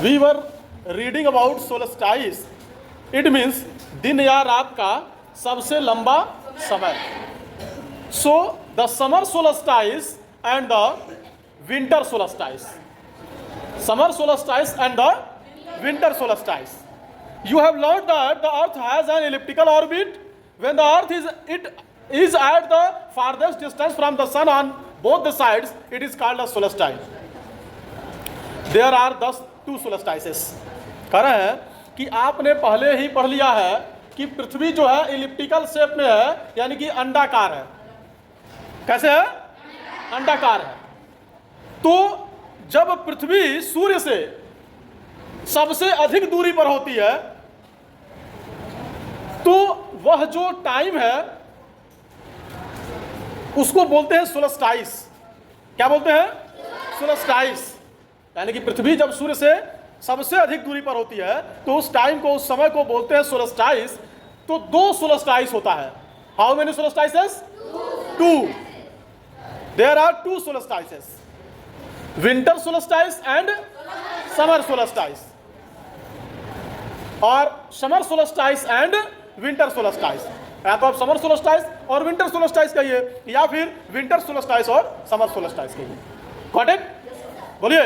We were reading about solstice, it means दिन या रात का सबसे लंबा समय। So the summer solstice and the winter solstice, summer solstice and the winter solstice. You have learned that the earth has an elliptical orbit. When the earth is at the farthest distance from the sun on both the sides, it is called a solstice. There are thus two solstices. कह रहे हैं कि आपने पहले ही पढ़ लिया है कि पृथ्वी जो है इलिप्टिकल शेप में है, यानी कि अंडाकार है। कैसे है? अंडाकार है। तो जब पृथ्वी सूर्य से सबसे अधिक दूरी पर होती है तो वह जो टाइम है उसको बोलते हैं सोलस्टाइस। क्या बोलते हैं? सोलस्टाइस। यानी कि पृथ्वी जब सूर्य से सबसे अधिक दूरी पर होती है तो उस टाइम को, उस समय को बोलते हैं सोलस्टाइस। तो दो सोलस्टाइस होता है। How many solstices? Two. There are two solstices, winter solstice and summer solstice, और summer solstice and winter solstice. या तो आप समर सोलस्टाइस और विंटर सोलस्टाइस कहिए, या फिर विंटर सोलस्टाइस और समर सोलस्टाइस कहिए। Got it? बोलिए।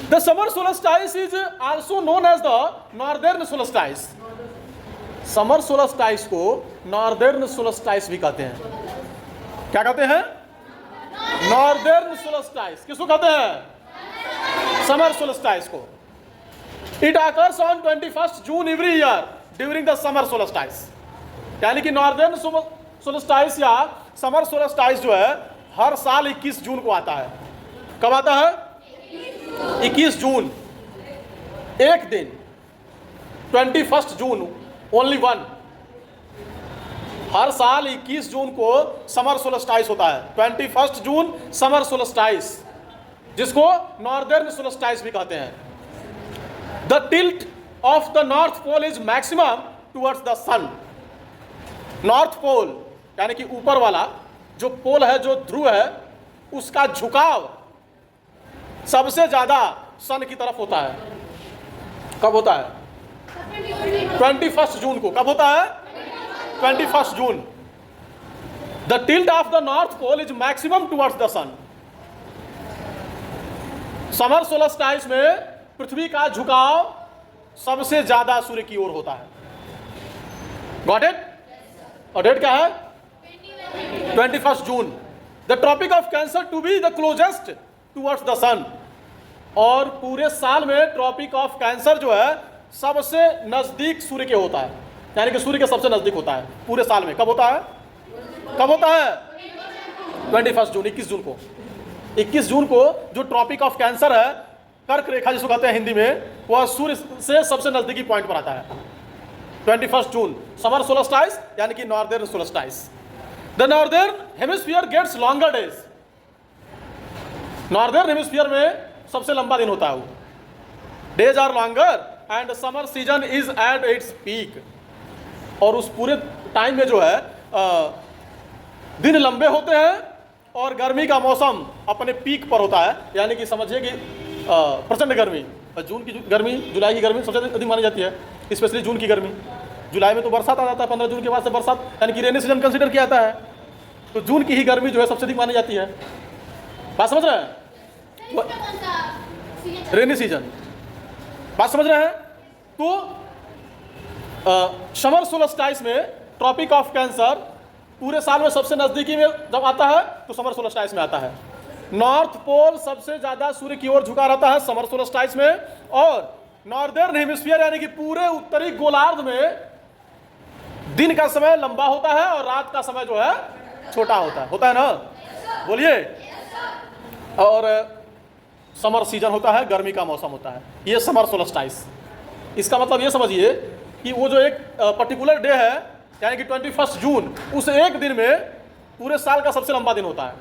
The summer solstice is also known as the northern solstice. Summer solstice को नॉर्दर्न सोलस्टाइस भी कहते हैं। क्या कहते हैं? Northern solstice. किसको कहते हैं? समर सोलस्टाइस को। It occurs on 21st June every year during the summer solstice. यानी कि नॉर्दर्न सोलस्टाइस या समर सोलस्टाइस जो है हर साल 21 जून को आता है। कब आता है? 21 जून, एक दिन। 21st जून, ओनली वन। हर साल 21 जून को समर सोलस्टाइस होता है। 21st जून समर सोलस्टाइस, जिसको नॉर्दर्न सोलस्टाइस भी कहते हैं। The tilt of the north pole is maximum towards the sun. North Pole यानी कि ऊपर वाला जो पोल है, जो ध्रुव है, उसका झुकाव सबसे ज्यादा सन की तरफ होता है। कब होता है? 21st जून को। कब होता है? 21st June. The tilt of the north pole is maximum towards the sun. Summer solstice में पृथ्वी का झुकाव सबसे ज्यादा सूर्य की ओर होता है। Got it? और डेट क्या है? 21st June. The tropic of cancer to be the closest towards the sun. और पूरे साल में ट्रॉपिक ऑफ कैंसर जो है सबसे नजदीक सूर्य के होता है, यानी कि सूर्य के सबसे नजदीक होता है पूरे साल में। कब होता है? कब होता है? 21st जून, 21 जून को। 21 जून को जो ट्रॉपिक ऑफ कैंसर है, कर्क रेखा जिसको कहते हैं हिंदी में, वह सूर्य से सबसे नजदीकी पॉइंट पर आता है। 21st जून समर सोलस्टाइस यानी कि northern solstice. The northern hemisphere gets longer days. Northern hemisphere में सबसे लंबा दिन होता है। वो days are longer and summer season is at its peak. और उस पूरे टाइम में जो है दिन लंबे होते हैं और गर्मी का मौसम अपने पीक पर होता है। यानी कि समझिए कि प्रचंड गर्मी, जून की गर्मी, जुलाई की गर्मी सबसे अधिक मानी जाती है, स्पेशली जून की गर्मी। जुलाई में तो बरसात आ जाता है, 15 जून के बाद से बरसात, यानी कि रेनी सीजन कंसीडर किया जाता है। तो जून की ही गर्मी जो है सबसे अधिक मानी जाती है। बात समझ रहे हैं? Rainy season. बात समझ रहे हैं? तो समर सोलस्टाइस में ट्रॉपिक ऑफ कैंसर पूरे साल में सबसे नजदीकी में जब आता है तो समर सोलस्टाइस में आता है। नॉर्थ पोल सबसे ज्यादा सूर्य की ओर झुका रहता है समर सोलस्टाइस में, और नॉर्दर्न हेमिस्फीयर यानी कि पूरे उत्तरी गोलार्ध में दिन का समय लंबा होता है और रात का समय जो है छोटा होता है ना? बोलिए। और समर सीजन होता है, गर्मी का मौसम होता है। ये समर सोलस्टाइस। इसका मतलब ये समझिए कि वो जो एक पर्टिकुलर डे है, यानी कि 21st जून, उस एक दिन में पूरे साल का सबसे लंबा दिन होता है।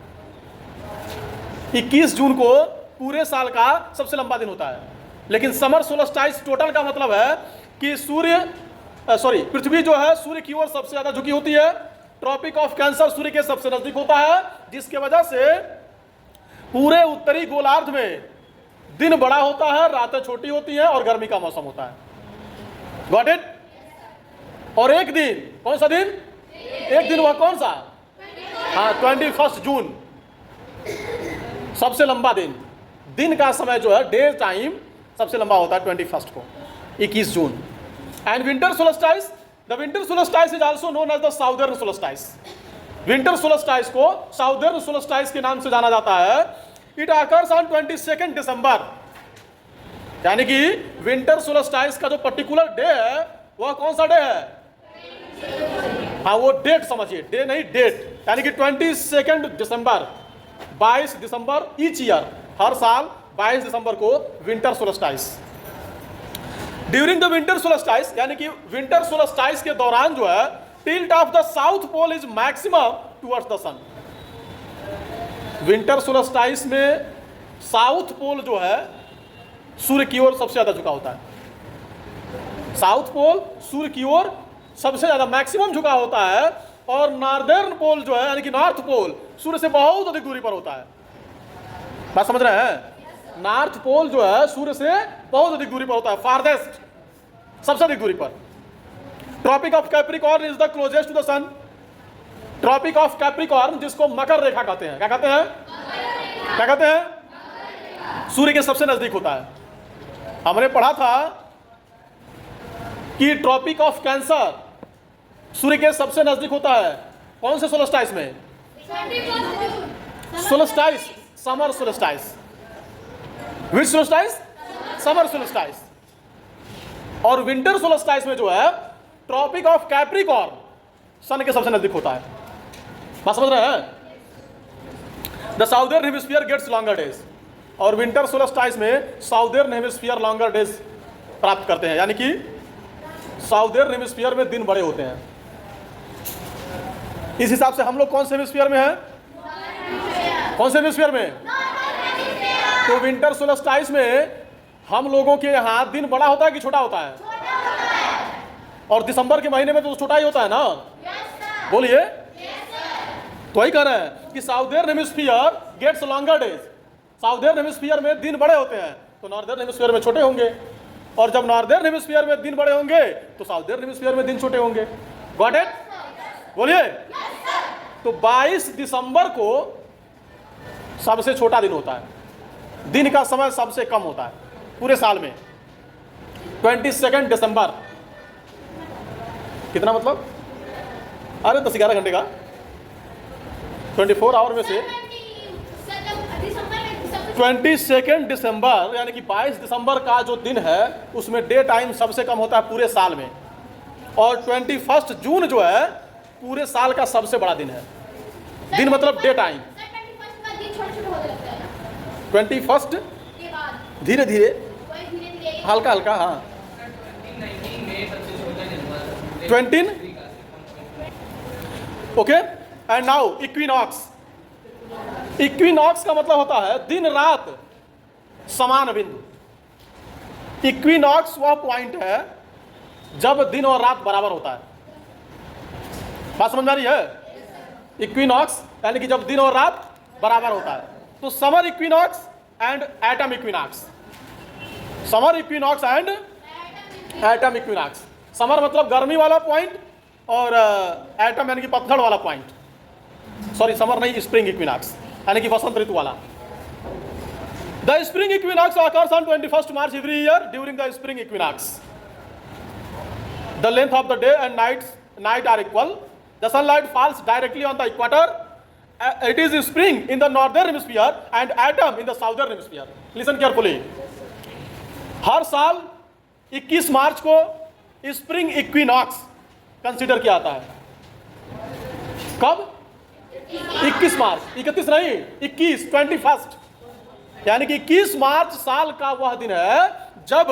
21 जून को पूरे साल का सबसे लंबा दिन होता है। लेकिन समर सोलस्टाइस टोटल का मतलब है कि पृथ्वी जो है सूर्य की ओर सबसे ज्यादा झुकी होती है। ट्रॉपिक ऑफ कैंसर सूर्य के सबसे नजदीक होता है, जिसके वजह से पूरे उत्तरी गोलार्ध में दिन बड़ा होता है, रातें छोटी होती हैं और गर्मी का मौसम होता है। Got it? और एक दिन, कौन सा दिन? एक दिन, वह कौन सा? हाँ, 21 जून, सबसे लंबा दिन। दिन का समय जो है, डे टाइम सबसे लंबा होता है 21 को, 21 June. And winter solstice, the winter solstice is also known as the southern solstice. Winter solstice को साउदर्न सोलस्टाइस के नाम से जाना जाता है। इट अकर्स ऑन 22 दिसंबर, यानी कि विंटर सोलस्टाइस का जो पर्टिकुलर डे है वह कौन सा डे है? हाँ, वो डेट समझिए, डे नहीं डेट, यानी कि 22 दिसंबर, 22 दिसंबर ईच ईयर, हर साल 22 दिसंबर को winter solstice. During the winter solstice, यानी कि विंटर सोलस्टाइस के दौरान जो है, tilt of the South Pole is maximum towards the sun. Winter solstice में साउथ पोल जो है सूर्य की ओर सबसे ज्यादा झुका होता है। साउथ पोल सूर्य की ओर सबसे ज्यादा मैक्सिमम झुका होता है, और नॉर्दर्न पोल जो है, यानी कि नॉर्थ पोल, सूर्य से बहुत अधिक दूरी पर होता है। बात समझ रहे हैं? नॉर्थ पोल जो है सूर्य से बहुत अधिक दूरी पर होता है, फारदेस्ट, सबसे अधिक दूरी पर। Tropic of Capricorn is the closest to the sun. Tropic of Capricorn, जिसको मकर रेखा कहते हैं, क्या कहते हैं? क्या कहते हैं? सूर्य के सबसे नजदीक होता है। हमने पढ़ा था कि ट्रॉपिक ऑफ कैंसर सूर्य के सबसे नजदीक होता है। कौन से सोलस्टाइस में? Solstice, summer solstice. Which solstice? Summer solstice. और विंटर सोलस्टाइस में जो है, ट्रॉपिक ऑफ कैप्रिकॉर्न सन के सबसे नजदीक होता है। बात समझ रहे हैं? The southern hemisphere gets longer days, और विंटर सोलस्टाइस में साउदर्न हेमिस्फीयर लॉन्गर डेज प्राप्त करते हैं, यानी कि साउदर्न हेमिस्फीयर में दिन बड़े होते हैं। इस हिसाब से हम लोग कौन से हेमिस्फीयर में हैं? कौन से हेमिस्फीयर में? तो विंटर सोलस्टाइस में हम लोगों के यहाँ दिन बड़ा होता है कि छोटा होता है? और दिसंबर के महीने में तो छोटा ही होता है ना? बोलिए। तो वही कह रहे हैं कि southern hemisphere gets longer days. Southern hemisphere में दिन बड़े होते हैं, तो नॉर्दर्न हेमिस्फीयर में छोटे होंगे, और जब नॉर्दर्न हेमिस्फीयर में दिन बड़े होंगे तो साउदर्न हेमिस्फीयर में दिन छोटे होंगे। Got it? बोलिए। तो 22 दिसंबर को सबसे छोटा दिन होता है, दिन का समय सबसे कम होता है पूरे साल में। 22 दिसंबर कितना मतलब? अरे 10-11 घंटे का, 24 आवर में से 22 दिसंबर, यानी कि 22 दिसंबर का जो दिन है उसमें डे टाइम सबसे कम होता है पूरे साल में, और 21 जून जो है पूरे साल का सबसे बड़ा दिन है। दिन मतलब डे टाइम। 21 धीरे धीरे, हल्का हल्का, हाँ 20। Okay, and now equinox. Equinox का मतलब होता है दिन रात समान बिंदु। इक्विनॉक्स वह पॉइंट है जब दिन और रात बराबर होता है। बात समझ में आ रही है? इक्विनॉक्स यानी कि जब दिन और रात बराबर होता है। तो summer equinox and atom equinox. Summer equinox and atom equinox. Summer मतलब गर्मी वाला पॉइंट, और एटम यानी कि पतझड़ वाला पॉइंट, सॉरी समर नहीं, स्प्रिंग इक्विनॉक्स यानी कि वसंत ऋतु वाला। The spring equinox occurs on 21 March every year. During the spring equinox, the length of the day and night are equal. The sunlight falls directly on the equator. It is spring in the northern hemisphere and autumn in the southern hemisphere. Listen carefully. हर साल 21 मार्च को spring equinox consider किया जाता है। कब? 21 मार्च, 31 नहीं, 21, 21, यानी कि 21 मार्च साल का वह दिन है जब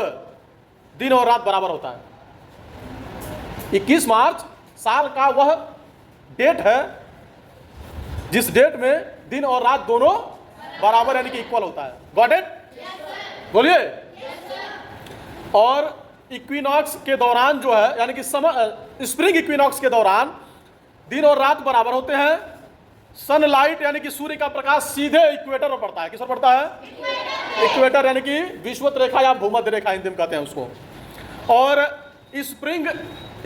दिन और रात बराबर होता है। 21 मार्च साल का वह डेट है जिस डेट में दिन और रात दोनों बराबर यानी कि इक्वल होता है। Got it? बोलिए। और इक्विनॉक्स के दौरान जो है, यानी कि स्प्रिंग इक्विनॉक्स के दौरान दिन और रात बराबर होते हैं। सनलाइट यानी कि सूर्य का प्रकाश सीधे इक्वेटर पर पड़ता है। किस पर पड़ता है? इक्वेटर यानी कि विषुवत रेखा या भूमध्य रेखा हिंदी में कहते हैं उसको। और स्प्रिंग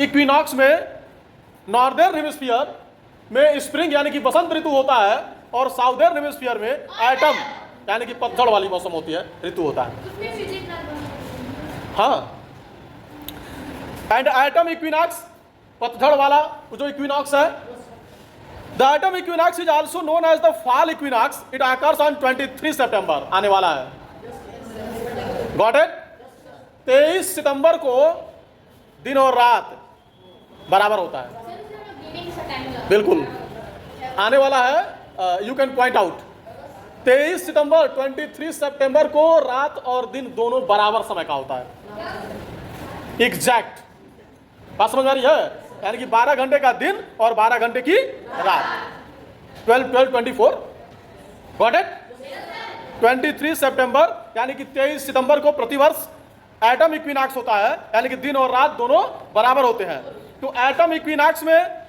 इक्विनॉक्स में नॉर्दर्न हेमिस्फीयर में स्प्रिंग यानी कि बसंत ऋतु होता है, और साउदर्न हेमिस्फीयर में ऑटम यानी कि पतझड़ वाली मौसम होती है, ऋतु होता है। हाँ, एंड ऑटम इक्विनॉक्स, पतझड़ वाला जो इक्विनॉक्स है, the autumn equinox is also known as the fall equinox, it occurs on 23 सितंबर, आने वाला है। Got it? 23 सितंबर को दिन और रात बराबर होता है, बिल्कुल आने वाला है। यू कैन पॉइंट आउट 23 सितंबर 23 सितंबर को रात और दिन दोनों बराबर समय का होता है, एग्जैक्ट। बात समझ आ रही है? यानी कि 12 घंटे का दिन और 12 घंटे की रात, 12-12-24। Got it? 23 सितंबर यानी कि 23 सितंबर को प्रतिवर्ष एटम इक्विनॉक्स होता है, यानी कि दिन और रात दोनों बराबर होते हैं। तो एटम इक्विनॉक्स में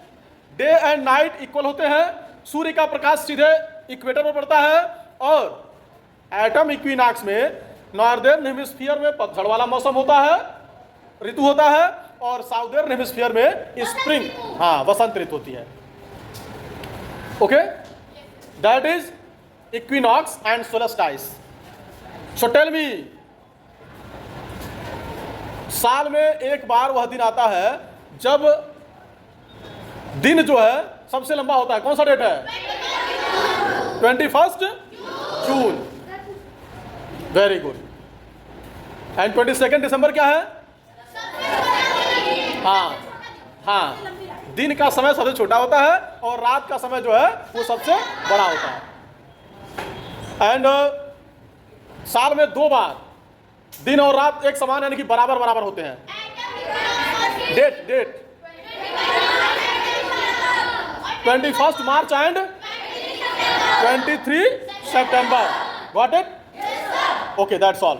डे एंड नाइट इक्वल होते हैं, सूर्य का प्रकाश सीधे इक्वेटर पर पड़ता है, और एटम इक्विनॉक्स में नॉर्दर्न हेमिस्फीयर में पतझड़ वाला मौसम होता है, ऋतु होता है, और साउदर्न हेमिस्फीयर में स्प्रिंग, हाँ, वसंत ऋतु होती है। Okay, that is equinox and solstice. So tell me, साल में एक बार वह दिन आता है जब दिन जो है सबसे लंबा होता है। कौन सा डेट है? 21 जून। Very good. एंड 22 दिसंबर क्या है? हाँ हाँ, दिन का समय सबसे छोटा होता है और रात का समय जो है वो सबसे बड़ा होता है। एंड साल में 2 बार दिन और रात एक समान यानी कि बराबर बराबर होते हैं। डेट 21 मार्च एंड 23 सितंबर। Got it? Okay, that's all.